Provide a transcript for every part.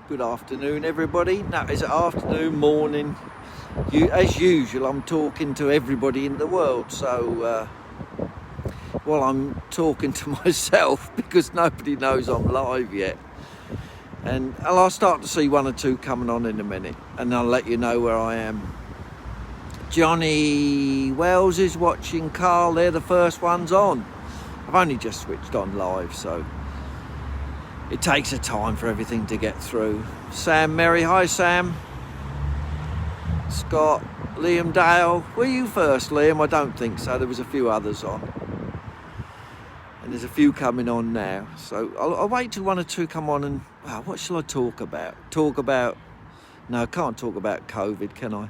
Good afternoon, everybody. No, it's afternoon, morning. As usual, I'm talking to everybody in the world. So, well, I'm talking to myself because nobody knows I'm live yet. And I'll start to see one or two coming on in a minute, and I'll let you know where I am. Johnny Wells is watching. Carl, they're the first ones on. I've only just switched on live, so it takes a time for everything to get through. Sam Merry, hi Sam. Scott, Liam Dale. Were you first, Liam? I don't think so. There was a few others on. And there's a few coming on now. So I'll wait till one or two come on and, what shall I talk about? No, I can't talk about COVID, can I?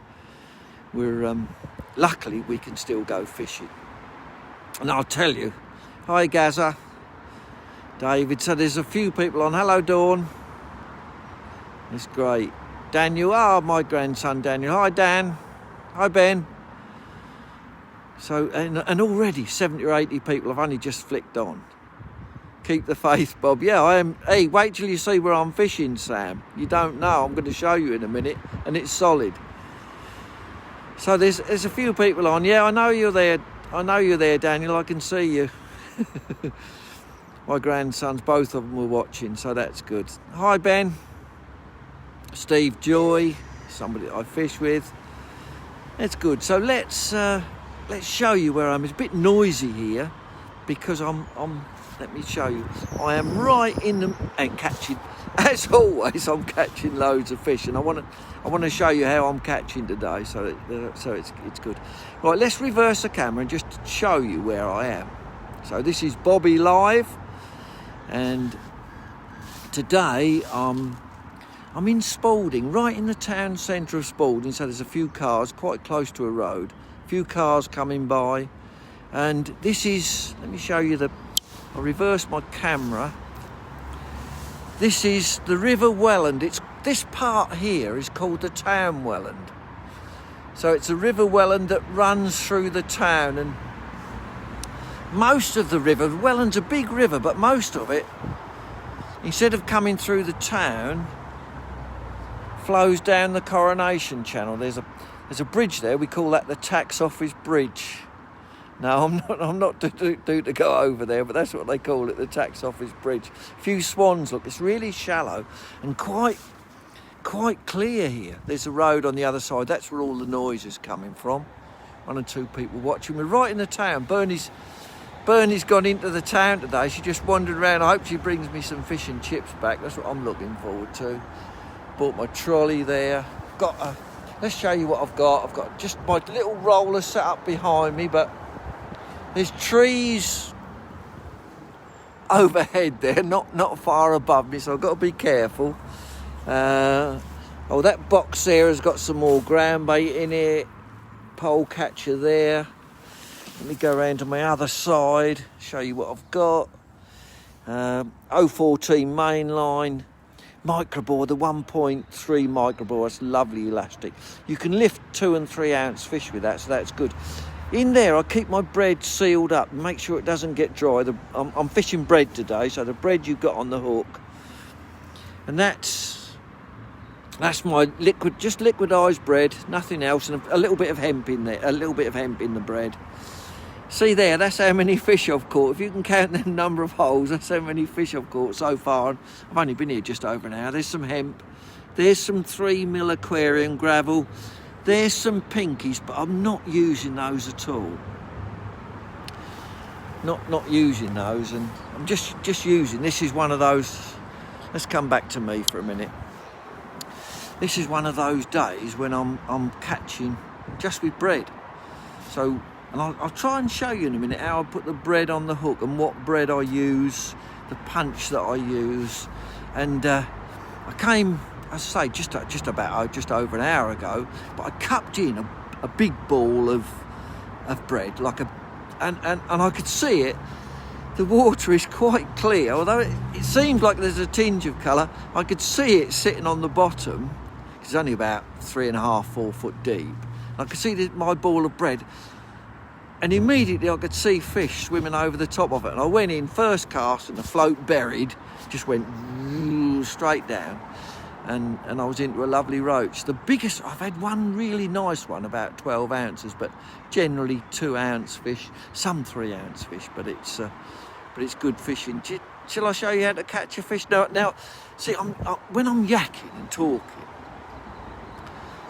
Luckily we can still go fishing. And I'll tell you, hi Gaza. David, so there's a few people on. Hello, Dawn. It's great. Daniel, my grandson Daniel. Hi, Dan. Hi, Ben. So, and already 70 or 80 people have only just flicked on. Keep the faith, Bob. Yeah, I am. Hey, wait till you see where I'm fishing, Sam. You don't know. I'm going to show you in a minute, and it's solid. So there's a few people on. Yeah, I know you're there. I know you're there, Daniel. I can see you. My grandsons, both of them were watching, so that's good. Hi, Ben. Steve Joy, somebody I fish with. It's good. So let's show you where I'm. It's a bit noisy here because let me show you. I am right in the and catching. As always, I'm catching loads of fish, and I want to show you how I'm catching today. So it's good. Right, let's reverse the camera and just show you where I am. So this is Bobby Live. And today I'm in Spalding, right in the town centre of Spalding. So there's a few cars quite close to a road, a few cars coming by. And this is, let me show you I'll reverse my camera. This is the River Welland. This part here is called the town Welland. So it's a River Welland that runs through the town, and most of the river, Welland's a big river, but most of it, instead of coming through the town, flows down the Coronation Channel. There's a bridge there. We call that the Tax Office Bridge. No, I'm not due to go over there, but that's what they call it, the Tax Office Bridge. A few swans. Look, it's really shallow and quite clear here. There's a road on the other side. That's where all the noise is coming from. One or two people watching. We're right in the town. Bernie's gone into the town today. She just wandered around. I hope she brings me some fish and chips back. That's what I'm looking forward to. Bought my trolley there. Let's show you what I've got. I've got just my little roller set up behind me, but there's trees overhead there, not far above me, so I've got to be careful. That box there has got some more ground bait in it. Pole catcher there. Let me go around to my other side, show you what I've got. 014 mainline, microboard, the 1.3 microboard, that's lovely elastic. You can lift 2 and 3 ounce fish with that, so that's good. In there, I keep my bread sealed up, make sure it doesn't get dry. I'm fishing bread today, so the bread you've got on the hook. And that's my liquidised bread, nothing else, and a little bit of hemp in there, a little bit of hemp in the bread. See there, that's how many fish I've caught. If you can count the number of holes, that's how many fish I've caught so far. I've only been here just over an hour. There's some hemp. There's some 3mm aquarium gravel. There's some pinkies, but I'm not using those at all. Not using those, and I'm just using. This is one of those. Let's come back to me for a minute. This is one of those days when I'm catching just with bread. So. And I'll try and show you in a minute how I put the bread on the hook and what bread I use, the punch that I use. And I came, as I say, just over an hour ago, but I cupped in a big ball of bread, and I could see it. The water is quite clear, although it seems like there's a tinge of colour. I could see it sitting on the bottom. It's only about 3.5, 4 foot deep. I could see my ball of bread. And immediately I could see fish swimming over the top of it. And I went in first cast and the float buried, just went straight down. and I was into a lovely roach. The biggest, I've had one really nice one, about 12 ounces, but generally 2-ounce fish, some 3-ounce fish, but it's good fishing. Shall I show you how to catch a fish? Now, see, when I'm yakking and talking,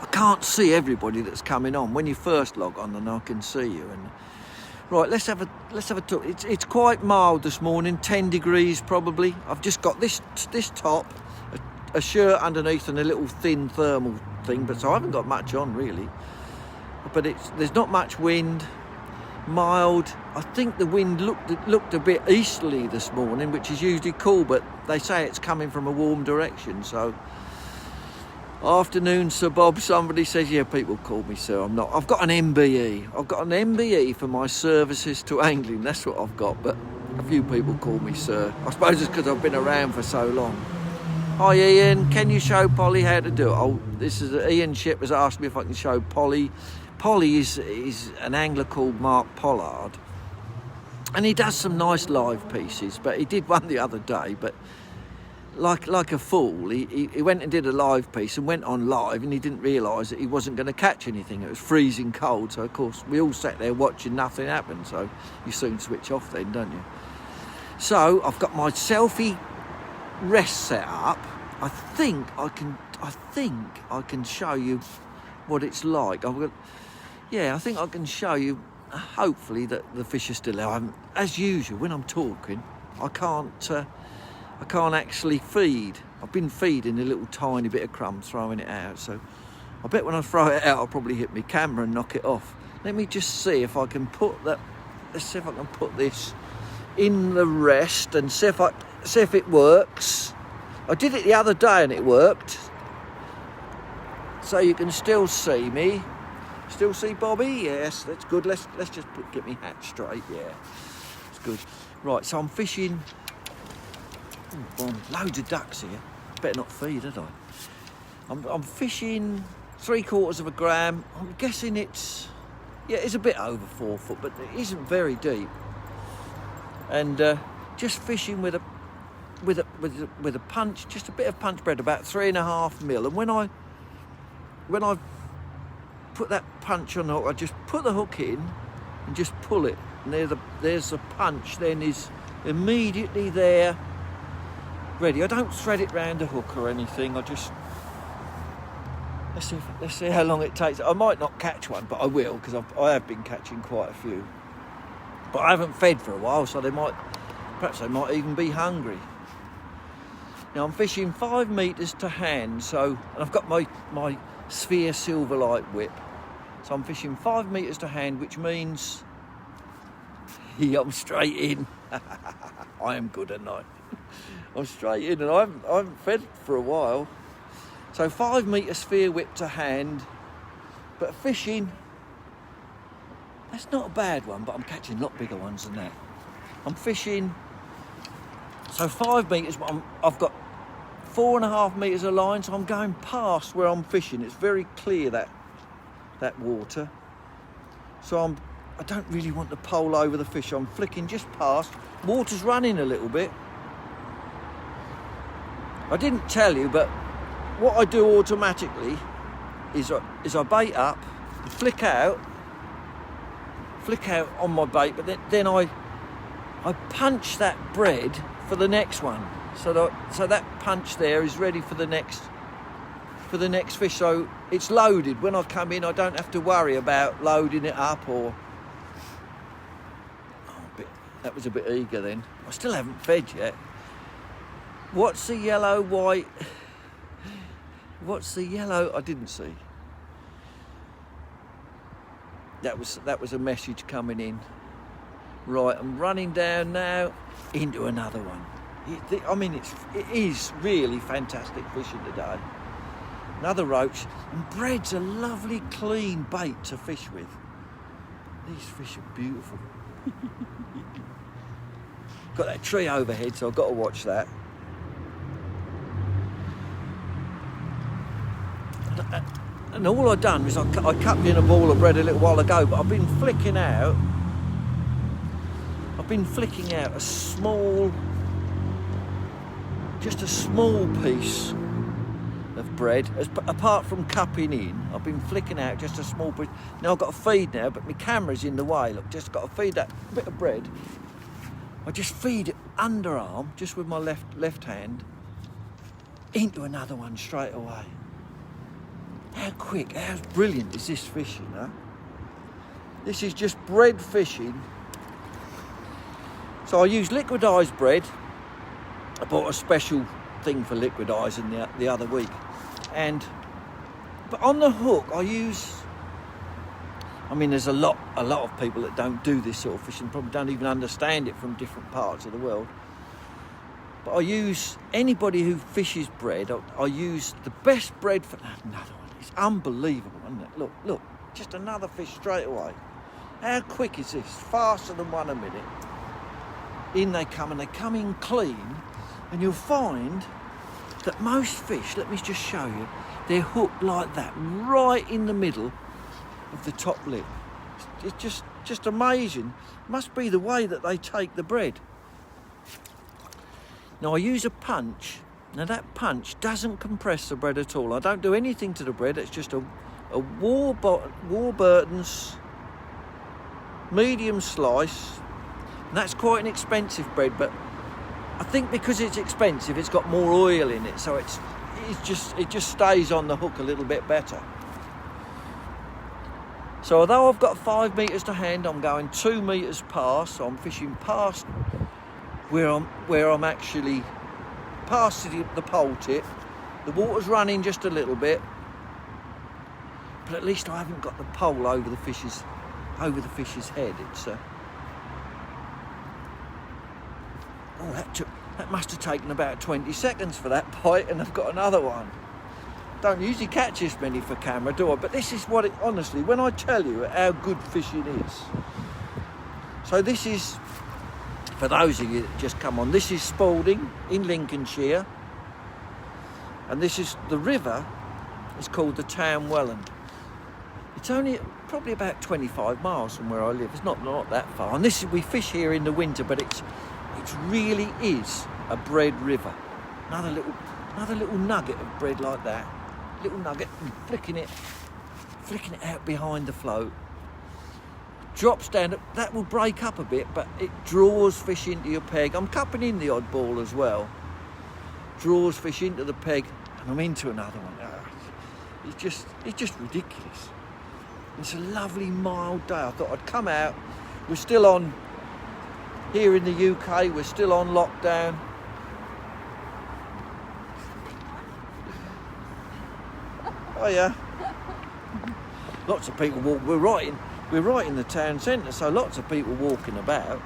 I can't see everybody that's coming on. When you first log on, then I can see you. And right, let's have a talk. It's quite mild this morning, 10 degrees probably. I've just got this top, a shirt underneath, and a little thin thermal thing, but so I haven't got much on really. But there's not much wind. Mild. I think the wind looked a bit easterly this morning, which is usually cool, but they say it's coming from a warm direction. So afternoon, Sir Bob. Somebody says, yeah, people call me sir. I'm not. I've got an MBE. I've got an MBE for my services to angling. That's what I've got. But a few people call me sir. I suppose it's because I've been around for so long. Hi Ian, can you show Polly how to do it? Oh, this is Ian Ship has asked me if I can show Polly. Polly is an angler called Mark Pollard, and he does some nice live pieces, but he did one the other day, but like a fool, he went and did a live piece and went on live, and he didn't realise that he wasn't going to catch anything. It was freezing cold, so of course we all sat there watching nothing happen, so you soon switch off then, don't you? So I've got my selfie rest set up. I think I can show you what it's like. I think I can show you, hopefully, that the fish are still there. As usual, when I'm talking, I can't actually feed. I've been feeding a little tiny bit of crumb, throwing it out. So I bet when I throw it out, I'll probably hit my camera and knock it off. Let me just see if I can put that. Let's see if I can put this in the rest and see if it works. I did it the other day and it worked. So you can still see me. Still see Bobby? Yes, that's good. Let's just get me hat straight. Yeah, it's good. Right, so I'm fishing. Loads of ducks here. Better not feed, had I? I'm fishing 3/4 gram. I'm guessing it's a bit over 4 foot, but it isn't very deep. And just fishing with a punch, just a bit of punch bread, about 3.5 mil. And when I put that punch on the hook, I just put the hook in and just pull it, and there's the punch then is immediately there, ready. I don't thread it round the hook or anything. I just let's see how long it takes. I might not catch one, but I will, because I have been catching quite a few. But I haven't fed for a while, so perhaps they might even be hungry. Now I'm fishing 5 metres to hand, and I've got my Sphere Silverlight whip. So I'm fishing 5 metres to hand, which means I'm straight in. I am good at night. I'm straight in, and I haven't fed for a while. So 5 metre sphere whip to hand, but fishing, that's not a bad one, but I'm catching a lot bigger ones than that. I'm fishing, so 5 metres, but I've got 4.5 metres of line, so I'm going past where I'm fishing. It's very clear, that water. So I don't really want to pole over the fish. I'm flicking just past. Water's running a little bit. I didn't tell you, but what I do automatically is I bait up, flick out on my bait, but then I punch that bread for the next one. So that punch there is ready for the next fish. So it's loaded. When I come in, I don't have to worry about loading it up or... that was a bit eager then. I still haven't fed yet. What's the yellow, white? What's the yellow? I didn't see. That was a message coming in. Right, I'm running down now into another one. I mean, it is really fantastic fishing today. Another roach, and bread's a lovely clean bait to fish with. These fish are beautiful. Got that tree overhead, so I've got to watch that. And all I've done is I cut me in a ball of bread a little while ago, but I've been flicking out a small piece bread, apart from cupping in, I've been flicking out just a small bit. Now I've got to feed now, but my camera's in the way. Look, just got to feed that bit of bread. I just feed it underarm, just with my left hand, into another one straight away. How quick, how brilliant is this fishing, huh? This is just bread fishing. So I use liquidised bread. I bought a special thing for liquidising the other week, but on the hook I use, I mean there's a lot of people that don't do this sort of fishing, probably don't even understand it from different parts of the world, but I use, anybody who fishes bread, I use the best bread for another one. It's unbelievable, isn't it? Look, just another fish straight away. How quick is this? Faster than one a minute. In they come, and they come in clean, and you'll find that most fish, let me just show you, they're hooked like that, right in the middle of the top lip. It's just amazing. Must be the way that they take the bread. Now I use a punch. Now that punch doesn't compress the bread at all. I don't do anything to the bread. It's just a Warburton's medium slice. And that's quite an expensive bread, but I think because it's expensive, it's got more oil in it, so it just stays on the hook a little bit better. So although I've got 5 metres to hand, I'm going 2 metres past, so I'm fishing past where I'm actually past the pole tip. The water's running just a little bit, but at least I haven't got the pole over the fish's head. It's oh, that must have taken about 20 seconds for that bite, and I've got another one. Don't usually catch this many for camera, do I? But this is what it, honestly, when I tell you how good fishing is. So this is, for those of you that just come on, this is Spalding in Lincolnshire. And this is, the river is called the Town Welland. It's only probably about 25 miles from where I live. It's not that far. And we fish here in the winter, but it really is a bread river. Another little nugget of bread like that. Little nugget, and flicking it out behind the float. Drops down, that will break up a bit, but it draws fish into your peg. I'm cupping in the odd ball as well. Draws fish into the peg, and I'm into another one. It's just ridiculous. It's a lovely mild day. I thought I'd come out. We're still on, here in the UK, we're still on lockdown. Oh yeah. Lots of people walk. We're right in the town centre, so lots of people walking about.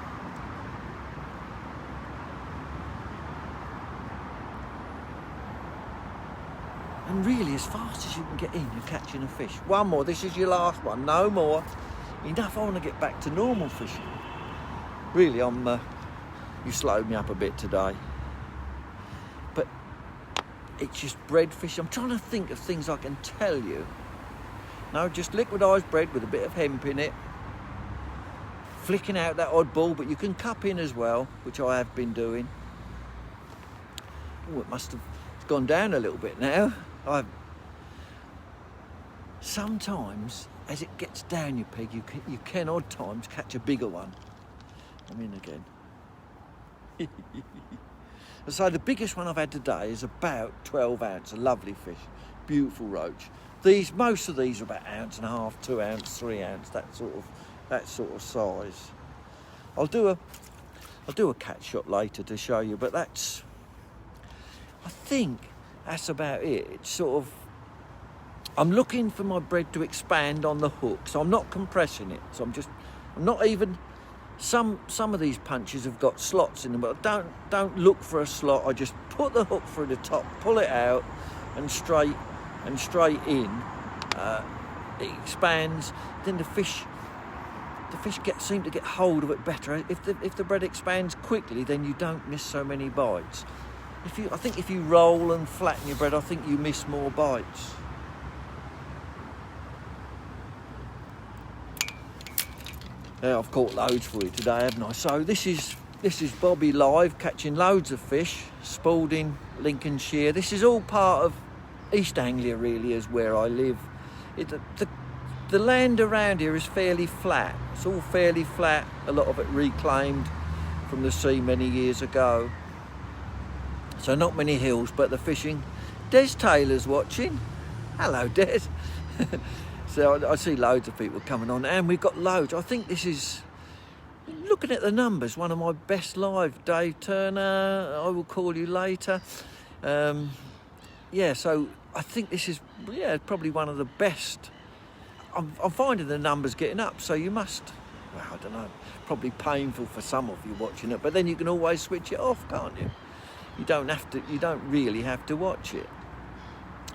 And really, as fast as you can get in, you're catching a fish. One more. This is your last one. No more. Enough. I want to get back to normal fishing. Really, you slowed me up a bit today. But it's just bread fish. I'm trying to think of things I can tell you. No, just liquidised bread with a bit of hemp in it. Flicking out that odd ball, but you can cup in as well, which I have been doing. Oh, it's gone down a little bit now. Sometimes, as it gets down your peg, you can odd times catch a bigger one. I'm in again. So the biggest one I've had today is about 12 ounce, a lovely fish, beautiful roach. Most of these are about 1.5 ounces, 2 ounce, 3 ounce, that sort of size. I'll do a catch shot later to show you, but I think that's about it. It's sort of, I'm looking for my bread to expand on the hook, so I'm not compressing it. So I'm not even. Some of these punches have got slots in them, but don't look for a slot. I just put the hook through the top, pull it out, and straight in. It expands. Then the fish seem to get hold of it better. If the bread expands quickly, then you don't miss so many bites. I think if you roll and flatten your bread, I think you miss more bites. Yeah, I've caught loads for you today, haven't I? So this is Bobby live, catching loads of fish, Spalding, Lincolnshire. This is all part of East Anglia really is where I live. The land around here is fairly flat. It's all fairly flat, a lot of it reclaimed from the sea many years ago. So not many hills, but the fishing. Des Taylor's watching. Hello, Des. So I see loads of people coming on, and we've got loads. I think this is, looking at the numbers, one of my best live. Dave Turner, I will call you later. Yeah, so I think this is, probably one of the best. I'm finding the numbers getting up, so you must, well, I don't know, probably painful for some of you watching it, but then you can always switch it off, can't you? You don't really have to watch it.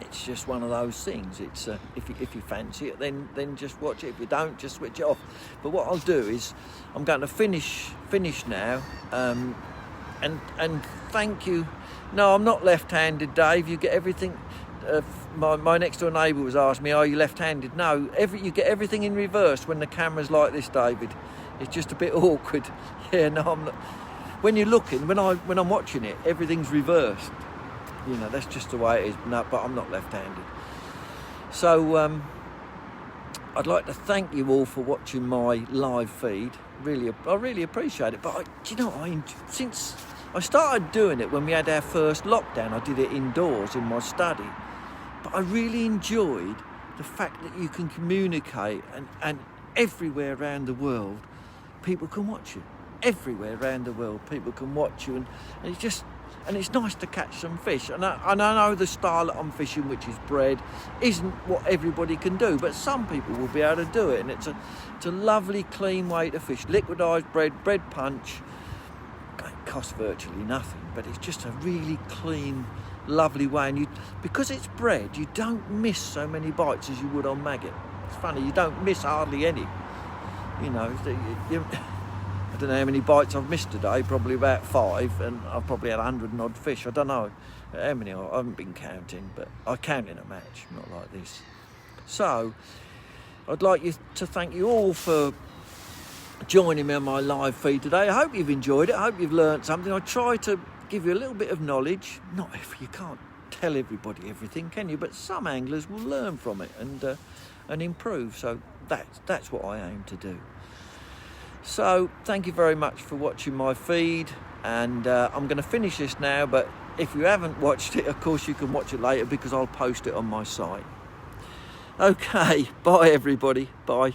It's just one of those things. It's if you fancy it, then just watch it. If you don't, just switch it off. But what I'll do is I'm going to finish now, and thank you. No, I'm not left-handed, Dave. You get everything. My next door neighbour was asking me, "Are you left-handed?" No, you get everything in reverse when the camera's like this, David. It's just a bit awkward. Yeah, no, I'm not. When you're looking, when I'm watching it, everything's reversed. You know, that's just the way it is. No, but I'm not left-handed. So I'd like to thank you all for watching my live feed. I really appreciate it. But since I started doing it when we had our first lockdown, I did it indoors in my study. But I really enjoyed the fact that you can communicate, and everywhere around the world, people can watch you. Everywhere around the world, people can watch you, and it's nice to catch some fish. And I know the style that I'm fishing, which is bread, isn't what everybody can do, but some people will be able to do it. And it's a lovely, clean way to fish. Liquidised bread punch. It costs virtually nothing, but it's just a really clean, lovely way. And because it's bread, you don't miss so many bites as you would on maggot. It's funny, you don't miss hardly any. You know, I don't know how many bites I've missed today, probably about 5, and I've probably had 100 and odd fish. I don't know how many, I haven't been counting, but I count in a match, not like this. So, I'd like to thank you all for joining me on my live feed today. I hope you've enjoyed it, I hope you've learned something. I try to give you a little bit of knowledge. You can't tell everybody everything, can you? But some anglers will learn from it and improve, so that's what I aim to do. So thank you very much for watching my feed, and I'm going to finish this now, but if you haven't watched it, of course you can watch it later because I'll post it on my site. Okay, bye everybody, bye.